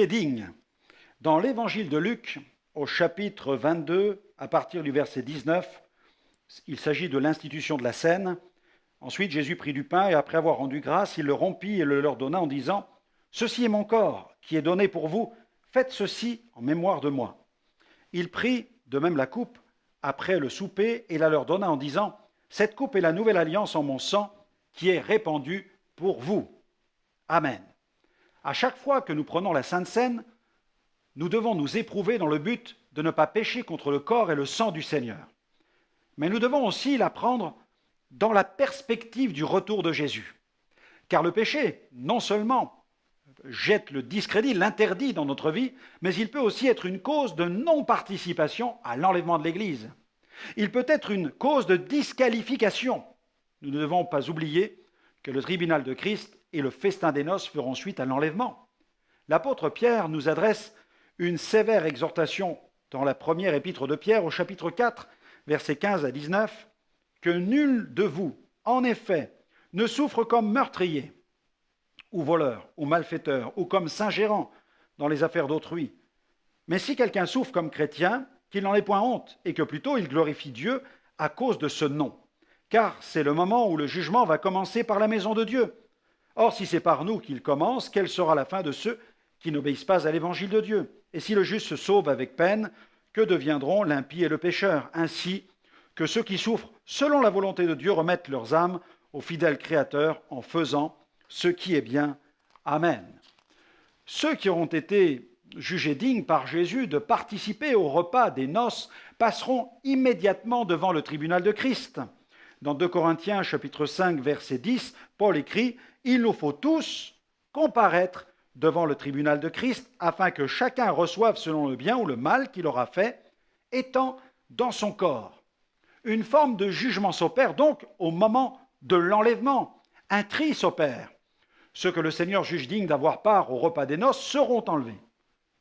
jugé digne. Dans l'évangile de Luc, au chapitre 22, à partir du verset 19, il s'agit de l'institution de la scène. Ensuite, Jésus prit du pain et après avoir rendu grâce, il le rompit et le leur donna en disant « Ceci est mon corps qui est donné pour vous, faites ceci en mémoire de moi. » Il prit de même la coupe après le souper et la leur donna en disant « Cette coupe est la nouvelle alliance en mon sang qui est répandue pour vous. Amen. » À chaque fois que nous prenons la Sainte Seine, nous devons nous éprouver dans le but de ne pas pécher contre le corps et le sang du Seigneur. Mais nous devons aussi la prendre dans la perspective du retour de Jésus. Car le péché, non seulement jette le discrédit, l'interdit dans notre vie, mais il peut aussi être une cause de non-participation à l'enlèvement de l'Église. Il peut être une cause de disqualification. Nous ne devons pas oublier que le tribunal de Christ et le festin des noces feront suite à l'enlèvement. L'apôtre Pierre nous adresse une sévère exhortation dans la première épître de Pierre au chapitre 4, versets 15 à 19, que nul de vous, en effet, ne souffre comme meurtrier, ou voleur, ou malfaiteur, ou comme s'ingérant dans les affaires d'autrui. Mais si quelqu'un souffre comme chrétien, qu'il n'en ait point honte, et que plutôt il glorifie Dieu à cause de ce nom. Car c'est le moment où le jugement va commencer par la maison de Dieu. Or, si c'est par nous qu'il commence, quelle sera la fin de ceux qui n'obéissent pas à l'évangile de Dieu? Et si le juste se sauve avec peine, que deviendront l'impie et le pécheur? Ainsi que ceux qui souffrent selon la volonté de Dieu remettent leurs âmes au fidèle Créateur en faisant ce qui est bien. Amen. Ceux qui auront été jugés dignes par Jésus de participer au repas des noces passeront immédiatement devant le tribunal de Christ. Dans 2 Corinthiens chapitre 5 verset 10, Paul écrit « Il nous faut tous comparaître devant le tribunal de Christ afin que chacun reçoive selon le bien ou le mal qu'il aura fait, étant dans son corps. » Une forme de jugement s'opère donc au moment de l'enlèvement. Un tri s'opère. Ceux que le Seigneur juge dignes d'avoir part au repas des noces seront enlevés.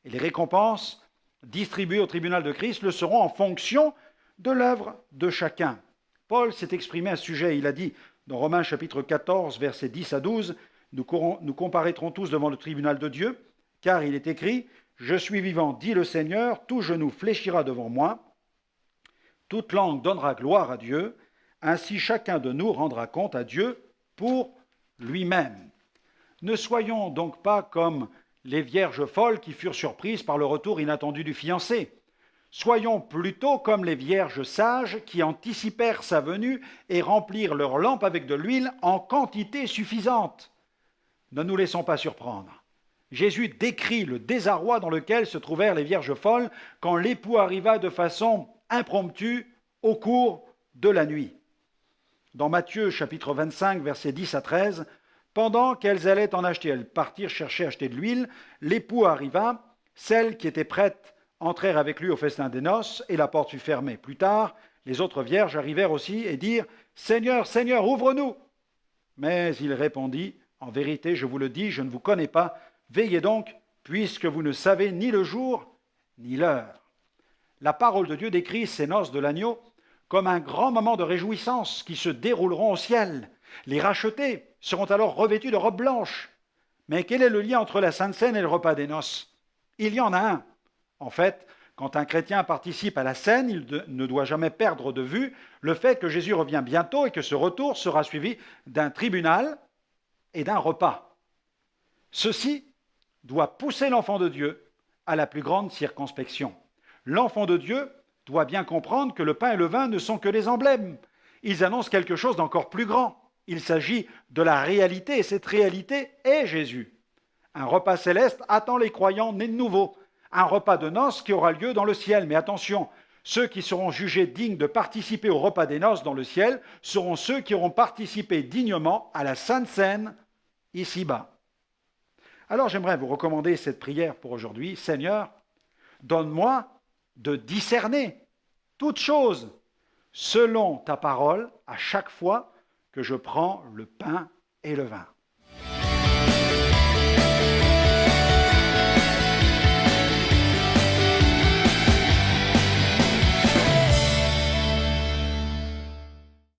Et les récompenses distribuées au tribunal de Christ le seront en fonction de l'œuvre de chacun. Paul s'est exprimé à ce sujet. Il a dit dans Romains chapitre 14, versets 10 à 12, « Nous comparaîtrons tous devant le tribunal de Dieu, car il est écrit, « Je suis vivant, dit le Seigneur, tout genou fléchira devant moi, toute langue donnera gloire à Dieu, ainsi chacun de nous rendra compte à Dieu pour lui-même. » Ne soyons donc pas comme les vierges folles qui furent surprises par le retour inattendu du fiancé. Soyons plutôt comme les vierges sages qui anticipèrent sa venue et remplirent leurs lampes avec de l'huile en quantité suffisante. Ne nous laissons pas surprendre. Jésus décrit le désarroi dans lequel se trouvèrent les vierges folles quand l'époux arriva de façon impromptue au cours de la nuit. Dans Matthieu chapitre 25, versets 10 à 13, pendant qu'elles allaient en acheter, elles partirent chercher à acheter de l'huile, l'époux arriva, celles qui étaient prêtes entrèrent avec lui au festin des noces, et la porte fut fermée. Plus tard, les autres vierges arrivèrent aussi et dirent « Seigneur, Seigneur, ouvre-nous » Mais il répondit « En vérité, je vous le dis, je ne vous connais pas. Veillez donc, puisque vous ne savez ni le jour ni l'heure. » La parole de Dieu décrit ces noces de l'agneau comme un grand moment de réjouissance qui se dérouleront au ciel. Les rachetés seront alors revêtus de robes blanches. Mais quel est le lien entre la Sainte Seine et le repas des noces? Il y en a un. En fait, quand un chrétien participe à la scène, il ne doit jamais perdre de vue le fait que Jésus revient bientôt et que ce retour sera suivi d'un tribunal et d'un repas. Ceci doit pousser l'enfant de Dieu à la plus grande circonspection. L'enfant de Dieu doit bien comprendre que le pain et le vin ne sont que des emblèmes. Ils annoncent quelque chose d'encore plus grand. Il s'agit de la réalité, et cette réalité est Jésus. Un repas céleste attend les croyants nés de nouveau. Un repas de noces qui aura lieu dans le ciel. Mais attention, ceux qui seront jugés dignes de participer au repas des noces dans le ciel seront ceux qui auront participé dignement à la Sainte Seine ici-bas. Alors j'aimerais vous recommander cette prière pour aujourd'hui. Seigneur, donne-moi de discerner toutes choses selon ta parole à chaque fois que je prends le pain et le vin.